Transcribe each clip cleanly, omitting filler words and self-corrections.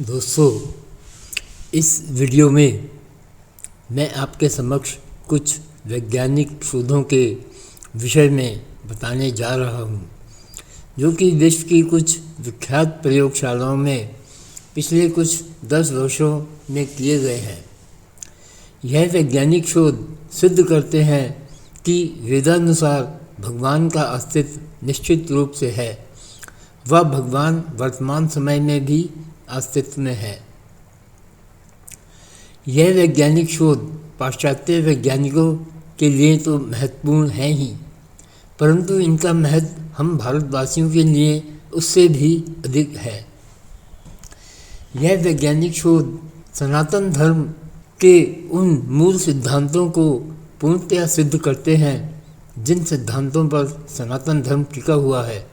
दोस्तों, इस वीडियो में मैं आपके समक्ष कुछ वैज्ञानिक शोधों के विषय में बताने जा रहा हूँ, जो कि विश्व की कुछ विख्यात प्रयोगशालाओं में पिछले कुछ 10 वर्षों में किए गए हैं। यह वैज्ञानिक शोध सिद्ध करते हैं कि वेदानुसार भगवान का अस्तित्व निश्चित रूप से है। वह भगवान वर्तमान समय में भी अस्तित्व में है। यह वैज्ञानिक शोध पाश्चात्य वैज्ञानिकों के लिए तो महत्वपूर्ण है ही, परंतु इनका महत्व हम भारतवासियों के लिए उससे भी अधिक है। यह वैज्ञानिक शोध सनातन धर्म के उन मूल सिद्धांतों को पूर्णतया सिद्ध करते हैं जिन सिद्धांतों पर सनातन धर्म टिका हुआ है,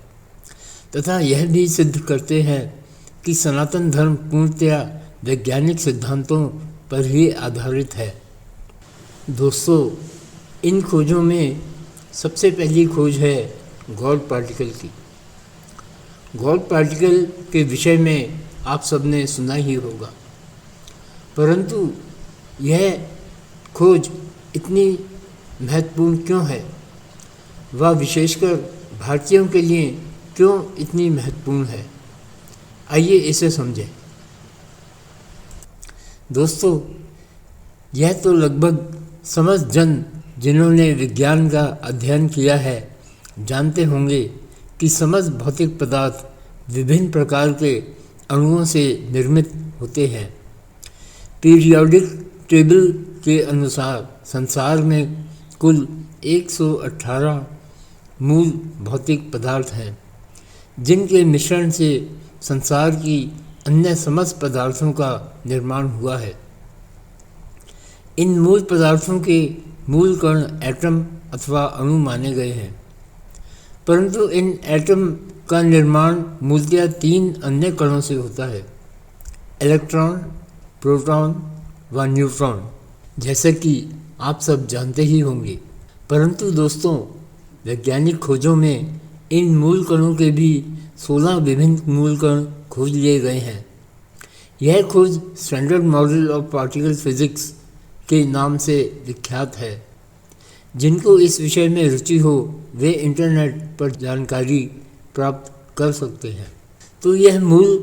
तथा यह भी सिद्ध करते हैं कि सनातन धर्म पूर्णतया वैज्ञानिक सिद्धांतों पर ही आधारित है। दोस्तों, इन खोजों में सबसे पहली खोज है गॉड पार्टिकल की। गॉड पार्टिकल के विषय में आप सबने सुना ही होगा, परंतु यह खोज इतनी महत्वपूर्ण क्यों है, वह विशेषकर भारतीयों के लिए क्यों इतनी महत्वपूर्ण है, आइए इसे समझें। दोस्तों, यह तो लगभग समस्त जन जिन्होंने विज्ञान का अध्ययन किया है जानते होंगे कि समस्त भौतिक पदार्थ विभिन्न प्रकार के अणुओं से निर्मित होते हैं। पीरियोडिक टेबल के अनुसार संसार में कुल 118 मूल भौतिक पदार्थ हैं, जिनके मिश्रण से संसार की अन्य समस्त पदार्थों का निर्माण हुआ है। इन मूल पदार्थों के मूल कण एटम अथवा अणु माने गए हैं, परंतु इन एटम का निर्माण मूलतः 3 अन्य कणों से होता है: इलेक्ट्रॉन, प्रोटॉन व न्यूट्रॉन, जैसे कि आप सब जानते ही होंगे। परंतु दोस्तों, वैज्ञानिक खोजों में इन मूल कणों के भी 16 विभिन्न मूल कण खोज लिए गए हैं। यह खोज standard model of particle physics के नाम से विख्यात है। जिनको इस विषय में रुचि हो वे इंटरनेट पर जानकारी प्राप्त कर सकते हैं। तो यह मूल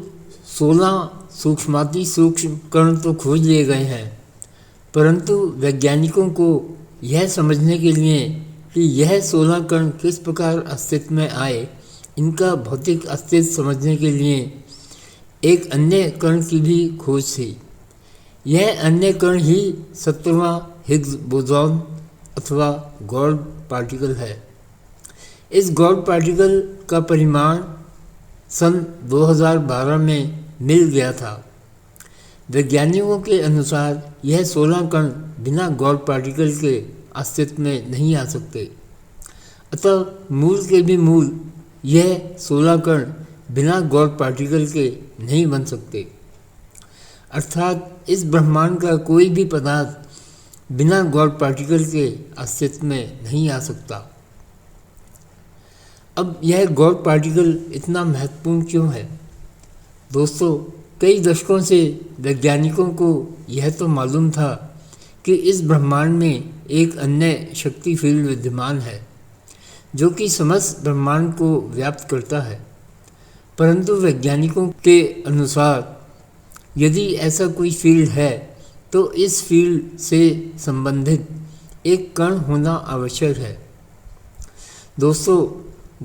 16 सूक्ष्माति सूक्ष्म कण तो खोज लिए गए हैं, परंतु वैज्ञानिकों को यह समझने के लिए कि यह 16 कण किस प्रकार अस्तित्व में आए, इनका भौतिक अस्तित्व समझने के लिए एक अन्य कण की भी खोज थी। यह अन्य कण ही 17वां हिग्स बोसॉन अथवा गॉड पार्टिकल है। इस गॉड पार्टिकल का परिमाण सन 2012 में मिल गया था। वैज्ञानिकों के अनुसार यह 16 कण बिना गॉड पार्टिकल के अस्तित्व में नहीं आ सकते, अतः मूल के भी मूल यह 16 कण बिना गॉड पार्टिकल के नहीं बन सकते। अर्थात इस ब्रह्मांड का कोई भी पदार्थ बिना गॉड पार्टिकल के अस्तित्व में नहीं आ सकता। अब यह गॉड पार्टिकल इतना महत्वपूर्ण क्यों है? दोस्तों, कई दशकों से वैज्ञानिकों को यह तो मालूम था कि इस ब्रह्मांड में एक अन्य शक्ति फील्ड विद्यमान है जो कि समस्त ब्रह्मांड को व्याप्त करता है, परंतु वैज्ञानिकों के अनुसार यदि ऐसा कोई फील्ड है तो इस फील्ड से संबंधित एक कण होना आवश्यक है। दोस्तों,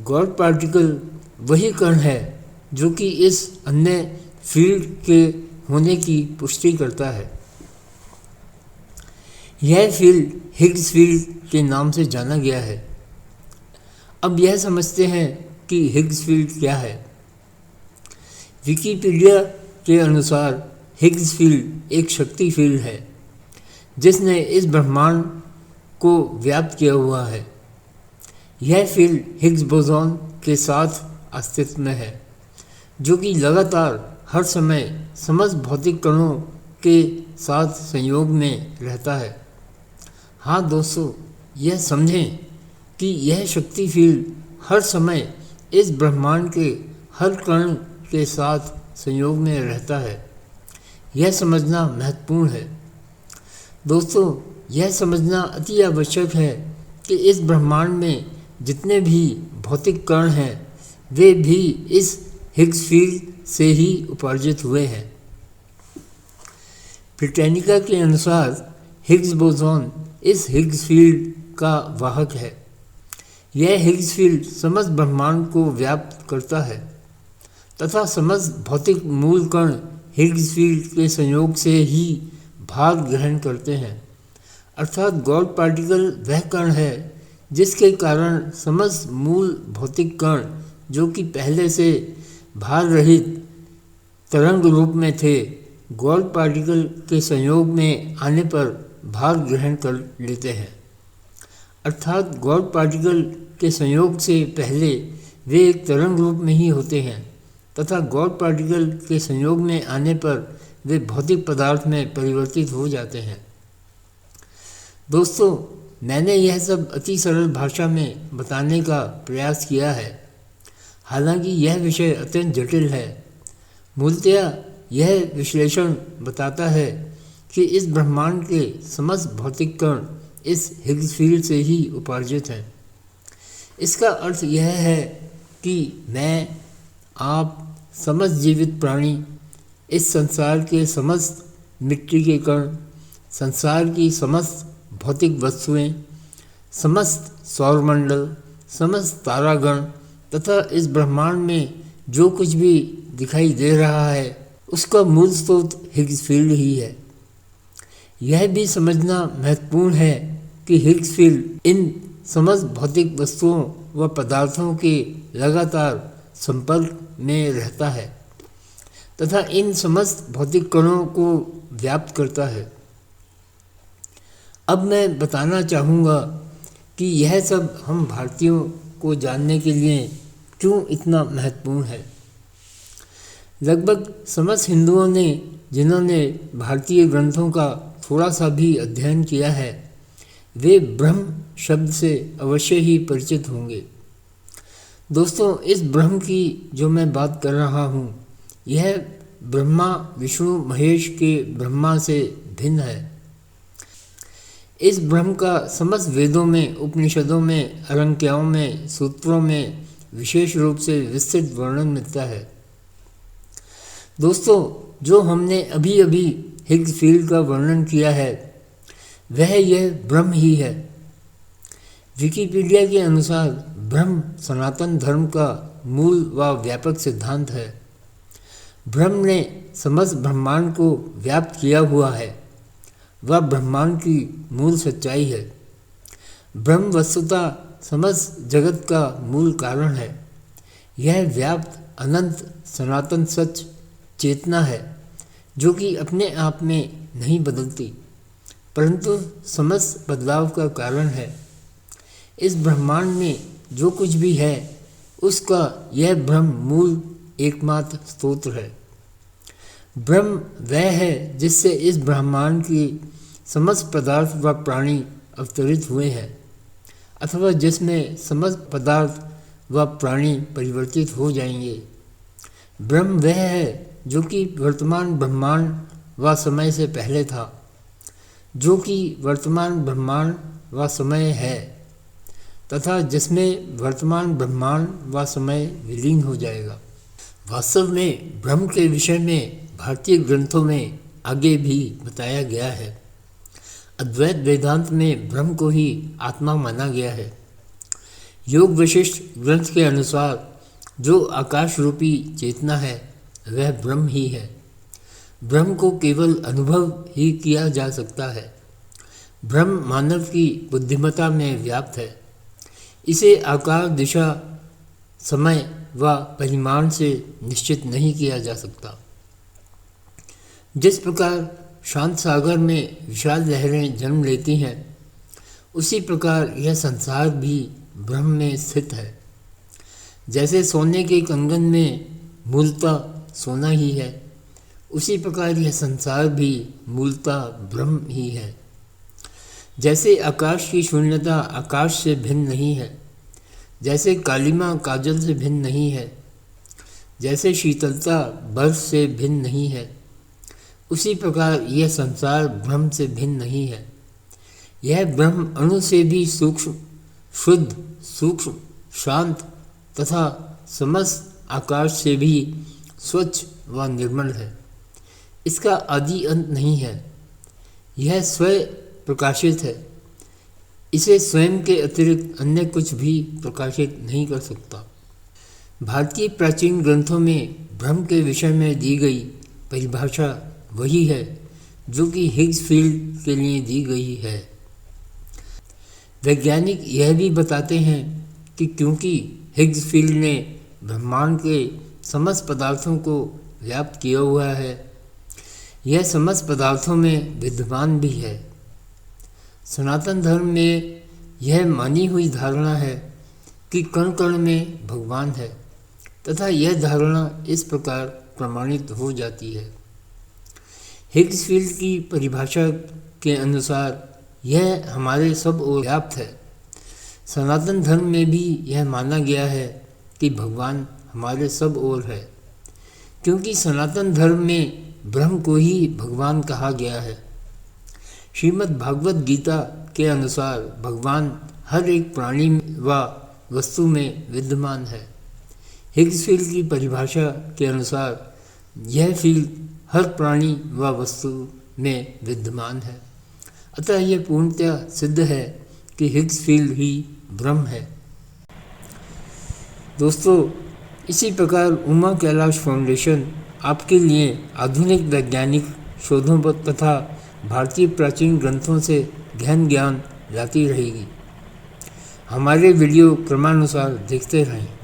गॉड पार्टिकल वही कण है जो कि इस अन्य फील्ड के होने की पुष्टि करता है। यह फील्ड हिग्स फील्ड के नाम से जाना गया है। अब यह समझते हैं कि हिग्स फील्ड क्या है। विकिपीडिया के अनुसार हिग्स फील्ड एक शक्ति फील्ड है जिसने इस ब्रह्मांड को व्याप्त किया हुआ है। यह फील्ड हिग्स बोसॉन के साथ अस्तित्व में है, जो कि लगातार हर समय समस्त भौतिक कणों के साथ संयोग में रहता है। हाँ दोस्तों, यह समझें कि यह शक्ति फील्ड हर समय इस ब्रह्मांड के हर कण के साथ संयोग में रहता है। यह समझना महत्वपूर्ण है। दोस्तों, यह समझना अति आवश्यक है कि इस ब्रह्मांड में जितने भी भौतिक कण हैं वे भी इस हिग्स फील्ड से ही उपार्जित हुए हैं। ब्रिटानिका के अनुसार हिग्स बोसॉन इस हिग्स फील्ड का वाहक है। यह हिग्स फील्ड समस्त ब्रह्मांड को व्याप्त करता है तथा समस्त भौतिक मूल कण हिग्स फील्ड के संयोग से ही भाग ग्रहण करते हैं, अर्थात गॉड पार्टिकल वह कण है जिसके कारण समस्त मूल भौतिक कण जो कि पहले से भार रहित तरंग रूप में थे, गॉड पार्टिकल के संयोग में आने पर भाग ग्रहण कर लेते हैं। अर्थात गॉड पार्टिकल के संयोग से पहले वे एक तरंग रूप में ही होते हैं तथा गॉड पार्टिकल के संयोग में आने पर वे भौतिक पदार्थ में परिवर्तित हो जाते हैं। दोस्तों, मैंने यह सब अति सरल भाषा में बताने का प्रयास किया है, हालांकि यह विषय अत्यंत जटिल है। मूलतया यह विश्लेषण बताता है कि इस ब्रह्मांड के समस्त भौतिक कण इस हिग्स फील्ड से ही उपार्जित हैं। इसका अर्थ यह है कि मैं, आप, समस्त जीवित प्राणी, इस संसार के समस्त मिट्टी के कण, संसार की समस्त भौतिक वस्तुएं, समस्त सौरमंडल, समस्त तारागण तथा इस ब्रह्मांड में जो कुछ भी दिखाई दे रहा है उसका मूल स्रोत हिग्स फील्ड ही है। यह भी समझना महत्वपूर्ण है कि हिग्स फील्ड इन समस्त भौतिक वस्तुओं व पदार्थों के लगातार संपर्क में रहता है तथा इन समस्त भौतिक कणों को व्याप्त करता है। अब मैं बताना चाहूँगा कि यह सब हम भारतीयों को जानने के लिए क्यों इतना महत्वपूर्ण है। लगभग समस्त हिंदुओं ने जिन्होंने भारतीय ग्रंथों का थोड़ा सा भी अध्ययन किया है वे ब्रह्म शब्द से अवश्य ही परिचित होंगे। दोस्तों, इस ब्रह्म की जो मैं बात कर रहा हूँ यह ब्रह्मा विष्णु महेश के ब्रह्मा से भिन्न है। इस ब्रह्म का समस्त वेदों में, उपनिषदों में, अरंक्याओं में, सूत्रों में विशेष रूप से विस्तृत वर्णन मिलता है। दोस्तों, जो हमने अभी अभी हिग्स फील्ड का वर्णन किया है वह यह ब्रह्म ही है। विकिपीडिया के अनुसार ब्रह्म सनातन धर्म का मूल व व्यापक सिद्धांत है। ब्रह्म ने समस्त ब्रह्मांड को व्याप्त किया हुआ है, वह ब्रह्मांड की मूल सच्चाई है। ब्रह्म वस्तुतः समस्त जगत का मूल कारण है। यह व्याप्त अनंत सनातन सच चेतना है जो कि अपने आप में नहीं बदलती परंतु समस्त बदलाव का कारण है। इस ब्रह्मांड में जो कुछ भी है उसका यह ब्रह्म मूल एकमात्र स्रोत है। ब्रह्म वह है जिससे इस ब्रह्मांड की समस्त पदार्थ व प्राणी अवतरित हुए हैं अथवा जिसमें समस्त पदार्थ व प्राणी परिवर्तित हो जाएंगे। ब्रह्म वह है जो कि वर्तमान ब्रह्मांड व समय से पहले था, जो कि वर्तमान ब्रह्मांड व समय है तथा जिसमें वर्तमान ब्रह्मांड व समय विलीन हो जाएगा। वास्तव में ब्रह्म के विषय में भारतीय ग्रंथों में आगे भी बताया गया है। अद्वैत वेदांत में ब्रह्म को ही आत्मा माना गया है। योग वशिष्ठ ग्रंथ के अनुसार जो आकाश रूपी चेतना है वह ब्रह्म ही है। ब्रह्म को केवल अनुभव ही किया जा सकता है। ब्रह्म मानव की बुद्धिमत्ता में व्याप्त है। इसे आकार, दिशा, समय व परिमाण से निश्चित नहीं किया जा सकता। जिस प्रकार शांत सागर में विशाल लहरें जन्म लेती हैं उसी प्रकार यह संसार भी ब्रह्म में स्थित है। जैसे सोने के कंगन में मूलतः सोना ही है उसी प्रकार यह संसार भी मूलतः ब्रह्म ही है। जैसे आकाश की शून्यता आकाश से भिन्न नहीं है, जैसे कालिमा काजल से भिन्न नहीं है, जैसे शीतलता बर्फ से भिन्न नहीं है, उसी प्रकार यह संसार ब्रह्म से भिन्न नहीं है। यह ब्रह्म अणु से भी सूक्ष्म, शुद्ध, सूक्ष्म, शांत तथा समस्त आकाश से भी स्वच्छ व निर्मल है। इसका आदि अंत नहीं है। यह स्वयं प्रकाशित है। इसे स्वयं के अतिरिक्त अन्य कुछ भी प्रकाशित नहीं कर सकता। भारतीय प्राचीन ग्रंथों में ब्रह्म के विषय में दी गई परिभाषा वही है जो कि हिग्स फील्ड के लिए दी गई है। वैज्ञानिक यह भी बताते हैं कि क्योंकि हिग्स फील्ड ने ब्रह्मांड के समस्त पदार्थों को व्याप्त किया हुआ है, यह समस्त पदार्थों में विद्यमान भी है। सनातन धर्म में यह मानी हुई धारणा है कि कण कण में भगवान है तथा यह धारणा इस प्रकार प्रमाणित हो जाती है। हिग्स फील्ड की परिभाषा के अनुसार यह हमारे सब ओर व्याप्त है। सनातन धर्म में भी यह माना गया है कि भगवान हमारे सब ओर है, क्योंकि सनातन धर्म में ब्रह्म को ही भगवान कहा गया है। श्रीमद् भागवत गीता के अनुसार भगवान हर एक प्राणी व वस्तु में विद्यमान है। हिग्स फील्ड की परिभाषा के अनुसार यह फील्ड हर प्राणी व वस्तु में विद्यमान है। अतः यह पूर्णतः सिद्ध है कि हिग्स फील्ड ही ब्रह्म है। दोस्तों, इसी प्रकार उमा कैलाश फाउंडेशन आपके लिए आधुनिक वैज्ञानिक शोधों पर तथा भारतीय प्राचीन ग्रंथों से गहन ज्ञान लाती रहेगी। हमारे वीडियो क्रमानुसार देखते रहें।